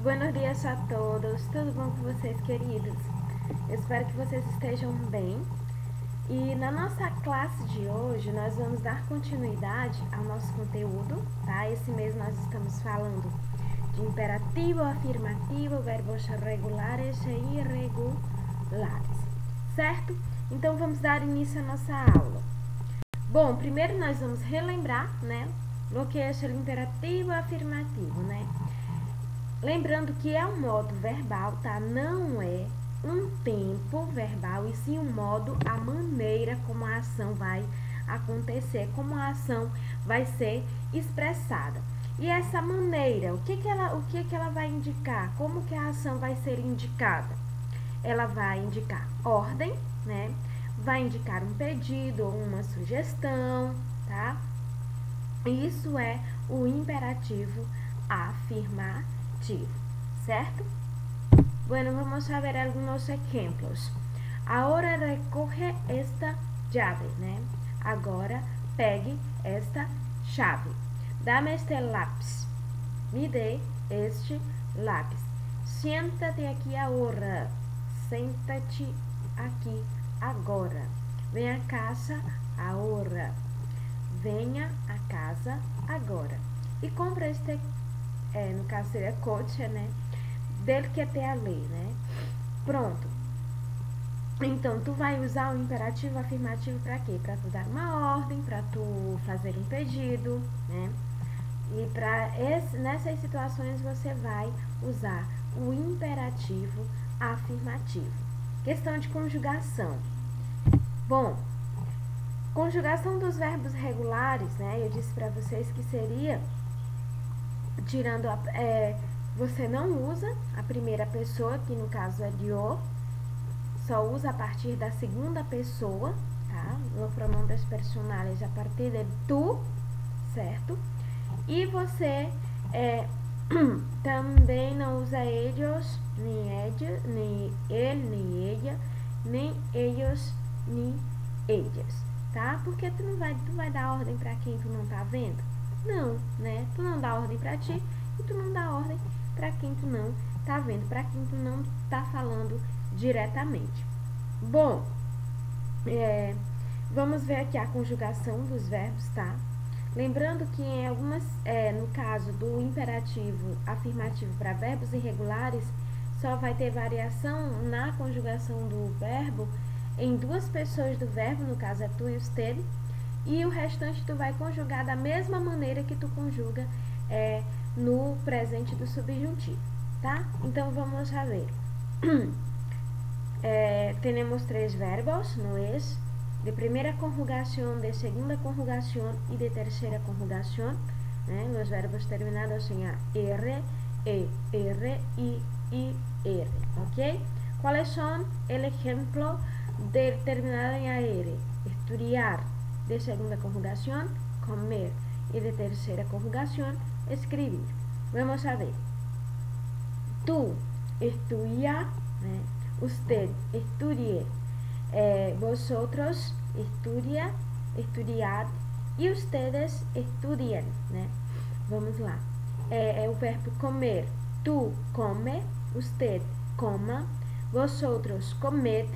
Buenos dias a todos, tudo bom com vocês, queridos? Eu espero que vocês estejam bem. E na nossa classe de hoje, nós vamos dar continuidade ao nosso conteúdo, tá? Esse mês nós estamos falando de imperativo, afirmativo, verbos regulares e irregulares, certo? Então, vamos dar início à nossa aula. Bom, primeiro nós vamos relembrar, né, o que é o imperativo afirmativo, né? Lembrando que é um modo verbal, tá? Não é um tempo verbal, e sim um modo, a maneira como a ação vai acontecer, como a ação vai ser expressada. E essa maneira, o que ela vai indicar? Como que a ação vai ser indicada? Ela vai indicar ordem, né? Vai indicar um pedido ou uma sugestão, tá? Isso é o imperativo afirmativo, ¿cierto? Bueno, vamos a ver algunos ejemplos. Ahora recoge esta llave, né? Agora pegue esta chave. Dame este lápis. Me dê este lápis. Siéntate aqui agora. Senta-te aqui agora. Venha a casa agora. Venha a casa agora. E compra este, no caso seria coche, né? Del que te alei, né? Pronto. Então, tu vai usar o imperativo afirmativo para quê? Para tu dar uma ordem, para tu fazer um pedido, né? E nessas situações você vai usar o imperativo afirmativo. Questão de conjugação. Bom, conjugação dos verbos regulares, né? Eu disse para vocês que seria tirando você não usa a primeira pessoa, que no caso é eu, só usa a partir da segunda pessoa, tá? Los pronombres personales a partir de tu, certo? E você também não usa ellos, nem ella, nem ele, nem ella, nem ellos, nem ellas, tá? Porque tu vai dar ordem para quem tu não tá vendo? Não, né? Tu não dá ordem para ti e tu não dá ordem para quem tu não tá vendo, para quem tu não tá falando diretamente. Bom, vamos ver aqui a conjugação dos verbos, tá? Lembrando que em algumas, no caso do imperativo afirmativo para verbos irregulares, só vai ter variação na conjugação do verbo em duas pessoas do verbo, no caso é tu e usted, e o restante tu vai conjugar da mesma maneira que tu conjuga no presente do subjuntivo, tá? Então, vamos a ver. Tenemos tres verbos, ¿no es? De primera conjugación, de segunda conjugación y de tercera conjugación, los verbos terminados en a R, E, R, I, R, ¿ok? ¿Cuáles son el ejemplo de terminado en AR? Estudiar, de segunda conjugación, comer, y de tercera conjugación, escribir. Vamos a ver. Tú, estudia, usted, estudie, vosotros, estudia, estudiad, e ustedes estudian, né? Vamos lá. É o verbo comer. Tu, come, usted, coma, vosotros, comed,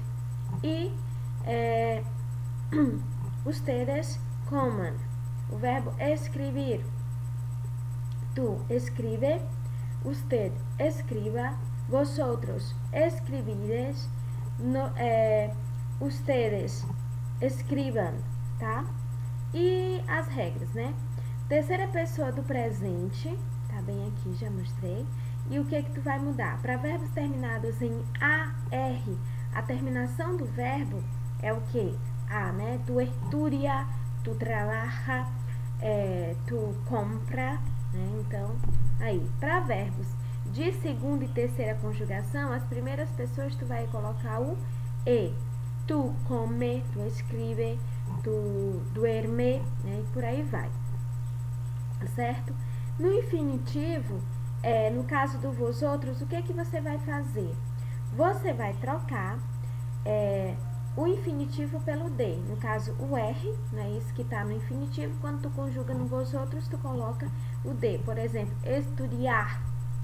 e ustedes, coman. O verbo escribir. Tu, escribe, usted, escriba, vosotros, escribides, ustedes, escribam, tá? E as regras, né? Terceira pessoa do presente, tá bem aqui, já mostrei. E o que tu vai mudar? Para verbos terminados em AR, a terminação do verbo é o que? A, né? Tu estudia, tu trabaja, tu compra, né? Então, aí, para verbos de segunda e terceira conjugação, as primeiras pessoas tu vai colocar o E. Tu come, tu escreve, tu duerme, né? E por aí vai, certo? No infinitivo, no caso do vosotros, o que é que você vai fazer? Você vai trocar o infinitivo pelo D. No caso, o R, né, isso que está no infinitivo, quando tu conjuga no vosotros, tu coloca o D. Por exemplo, estudiar,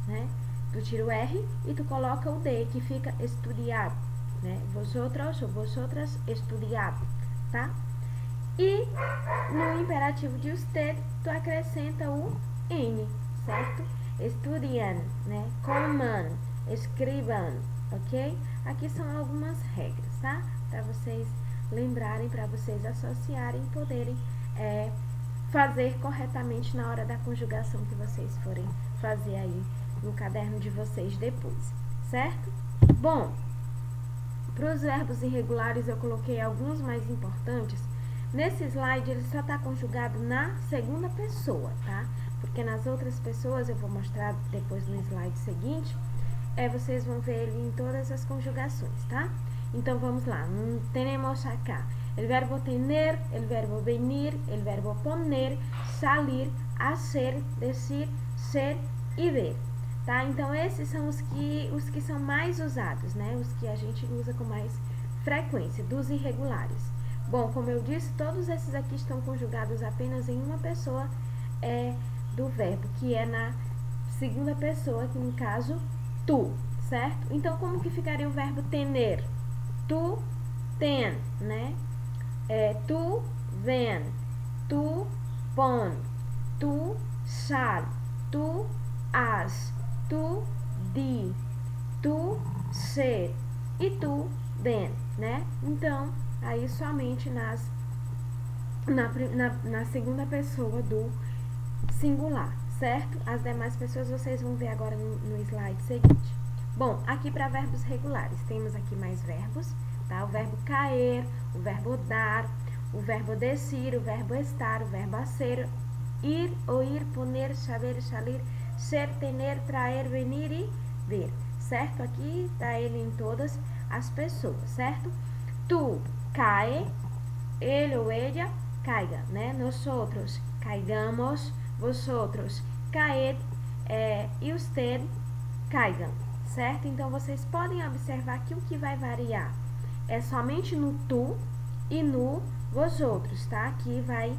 né? tu tira o R e tu coloca o D, que fica estudiar, né? Vosotros ou vosotras estudiar, tá? E no imperativo de usted, tu acrescenta o N, certo? Estudian, né? Coman, escriban, ok? Aqui são algumas regras, tá? Para vocês lembrarem, para vocês associarem, poderem fazer corretamente na hora da conjugação que vocês forem fazer aí no caderno de vocês depois, certo? Bom, para os verbos irregulares eu coloquei alguns mais importantes. Nesse slide ele só está conjugado na segunda pessoa, tá? Porque nas outras pessoas eu vou mostrar depois no slide seguinte, vocês vão ver ele em todas as conjugações, tá? Então vamos lá, tenemos acá el verbo tener, el verbo venir, el verbo poner, salir, hacer, decir, ser e ver, tá? Então esses são os que são mais usados, né? Os que a gente usa com mais frequência, dos irregulares. Bom, como eu disse, todos esses aqui estão conjugados apenas em uma pessoa do verbo, que é na segunda pessoa, que no caso, tu, certo? Então, como que ficaria o verbo tener? Tu, ten, né? Tu, ven, tu, pon, tu, sal, tu, has, tu, di, tu, ser e tu, den, né? Então, aí somente na segunda pessoa do singular, certo? As demais pessoas vocês vão ver agora no slide seguinte. Bom, aqui para verbos regulares, temos aqui mais verbos, tá? O verbo cair, o verbo dar, o verbo decir, o verbo estar, o verbo hacer, ir, oír, poner, saber, salir, ser, tener, traer, venir e ver, certo? Aqui tá ele em todas as pessoas, certo? Tu, cae, ele ou ella, caiga, né? Nosotros, caigamos, vosotros, caed, e usted, caigam, certo? Então, vocês podem observar que o que vai variar é somente no tu e no vosotros, tá? Que vai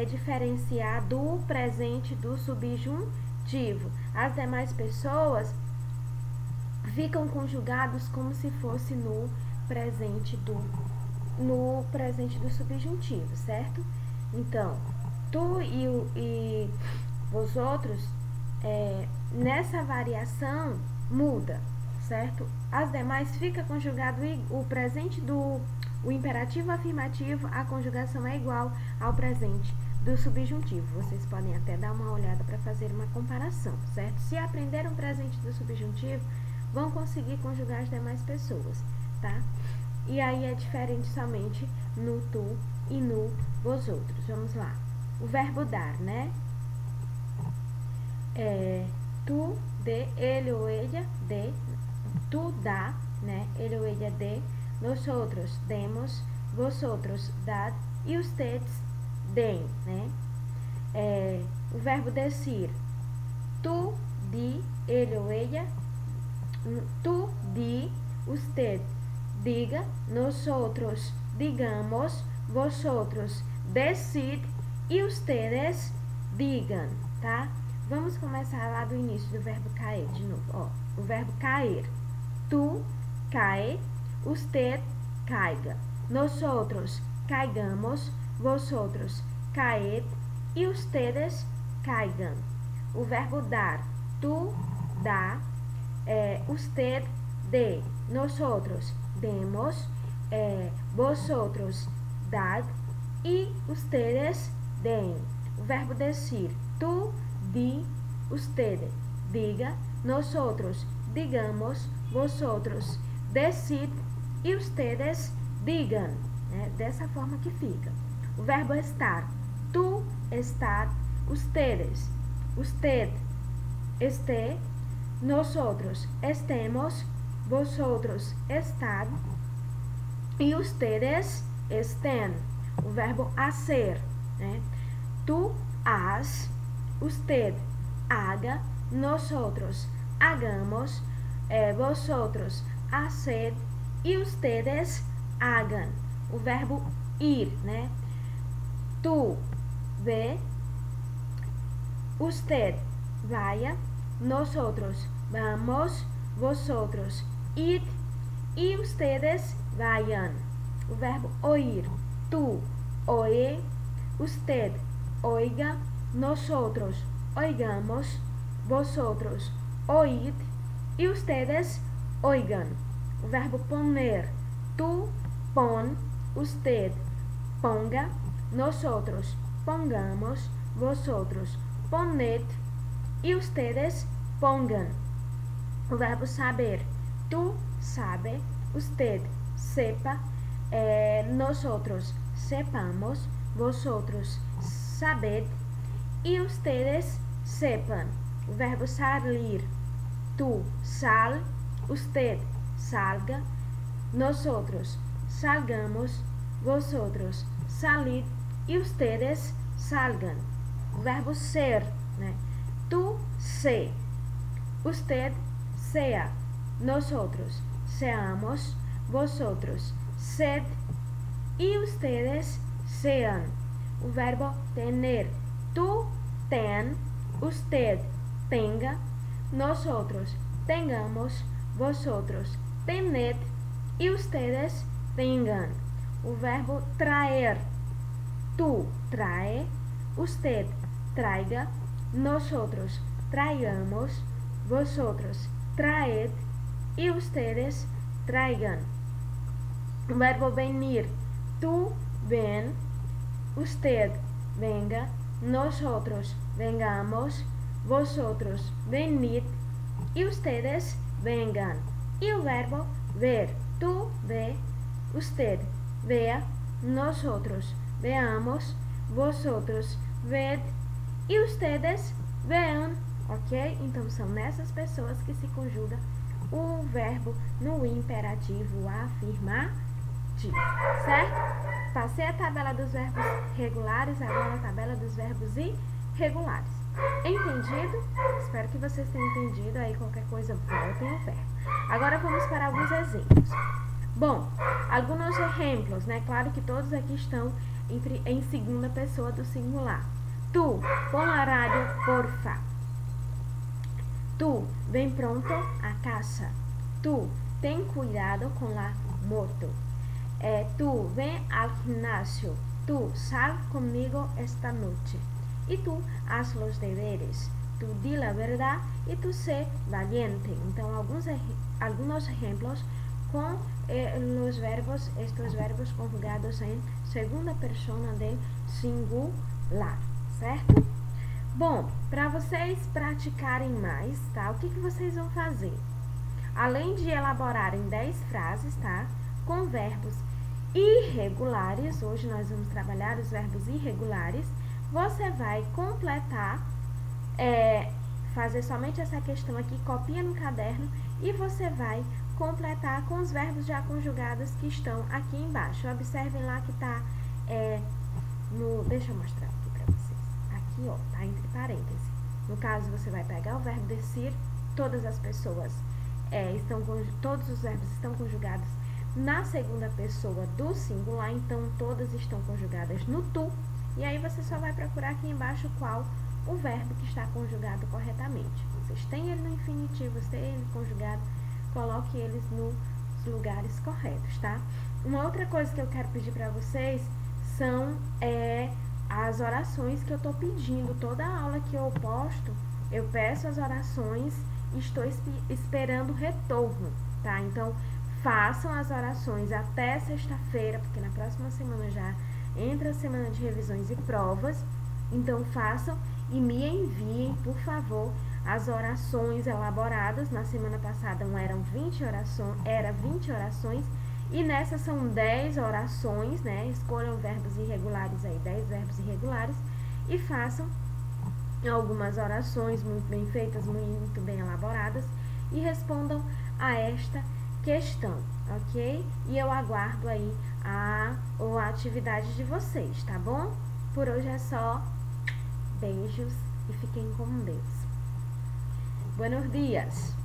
diferenciar do presente do subjuntivo. As demais pessoas ficam conjugados como se fosse no presente do subjuntivo, certo? Então, tu e vosotros, nessa variação muda, certo? As demais fica conjugado o presente o imperativo afirmativo, a conjugação é igual ao presente do subjuntivo. Vocês podem até dar uma olhada para fazer uma comparação, certo? Se aprenderam o presente do subjuntivo, vão conseguir conjugar as demais pessoas, tá? E aí é diferente somente no tu e no vosotros. Vamos lá. O verbo dar, né? Tu, de, ele ou ella, de, tu dá, né? Ele ou ella de, nosotros demos, vosotros dad e ustedes deem, né? O verbo decir, tu, di, ele ou ella, tu, di, usted diga, nosotros digamos, vosotros decid e ustedes digam, tá? Vamos começar lá do início do verbo cair de novo, ó. O verbo cair, tu cae, usted caiga, nosotros caigamos, vosotros caed e ustedes caigam. O verbo dar, tu dá, usted dê, nosotros demos, vosotros dad e ustedes deem. O verbo decir, tu di, usted diga, nosotros digamos, vosotros decid e ustedes digam, né? Dessa forma que fica. O verbo estar, tu estar, ustedes, usted esté, nosotros estemos, vosotros estad e ustedes estén. O verbo hacer, né? Tu haz, usted haga, nosotros hagamos, vosotros haced e ustedes hagan. O verbo ir, né? Tu ve, usted vaya, nosotros, vamos, vosotros, id e ustedes vayan. O verbo oír, tú, oye, usted, oiga, nosotros, oigamos, vosotros, oíd e ustedes oigan. O verbo poner, tú, pon, usted, ponga, nosotros, pongamos, vosotros, poned e ustedes pongan. O verbo saber, tú, sabe, usted, sepa, nosotros, sepamos, vosotros, sabed e ustedes sepan. O verbo salir, tú, sal, usted, salga, nosotros, salgamos, vosotros, salid e ustedes salgan. O verbo ser, né? Tú, sé, usted, sea, nosotros, seamos, vosotros, sed e ustedes sean. O verbo tener, tú, ten, usted, tenga, nosotros, tengamos, vosotros, tened e ustedes tengan. O verbo traer, tú, trae, usted, traiga, nosotros, traigamos, vosotros, traed e ustedes traigan. O verbo venir, tú, ven, usted, venga, nosotros, vengamos, vosotros, venid e ustedes vengan. E o verbo ver, tú, ve, usted, vea, nosotros, veamos, vosotros, ved e ustedes vean, ok? Então, são nessas pessoas que se conjuga o verbo no imperativo afirmativo, certo? Passei a tabela dos verbos regulares, agora a tabela dos verbos irregulares. Entendido? Espero que vocês tenham entendido. Aí qualquer coisa, voltem ao verbo. Agora vamos para alguns exemplos. Bom, alguns exemplos, né? Claro que todos aqui estão em segunda pessoa do singular. Tu, pon la radio, porfa. Tu, ven pronto a casa. Tu, ten cuidado con la moto. Tu, ven al gimnasio. Tu, sal conmigo esta noche. Y tú, haz los deberes. Tu, di la verdad y tu, sé valiente. Então, algunos ejemplos com estos verbos conjugados em segunda persona del singular, certo? Bom, para vocês praticarem mais, tá? O que vocês vão fazer? Além de elaborarem 10 frases, tá? Com verbos irregulares, hoje nós vamos trabalhar os verbos irregulares, você vai completar, fazer somente essa questão aqui, copia no caderno e você vai completar com os verbos já conjugados que estão aqui embaixo. Observem lá que tá deixa eu mostrar aqui para vocês. Aqui, ó, tá entre parênteses. No caso, você vai pegar o verbo decir, todas as pessoas todos os verbos estão conjugados na segunda pessoa do singular, então todas estão conjugadas no tu, e aí você só vai procurar aqui embaixo qual o verbo que está conjugado corretamente. Vocês têm ele no infinitivo, têm ele conjugado, coloque eles nos lugares corretos, tá? Uma outra coisa que eu quero pedir para vocês são as orações que eu tô pedindo. Toda aula que eu posto, eu peço as orações e estou esperando o retorno, tá? Então, façam as orações até sexta-feira, porque na próxima semana já entra a semana de revisões e provas. Então, façam e me enviem, por favor, as orações elaboradas. Na semana passada eram 20 orações, e nessa são 10 orações, né? Escolham verbos irregulares aí, 10 verbos irregulares, e façam algumas orações muito bem feitas, muito bem elaboradas, e respondam a esta questão, ok? E eu aguardo aí a atividade de vocês, tá bom? Por hoje é só. Beijos e fiquem com Deus. Buenos dias!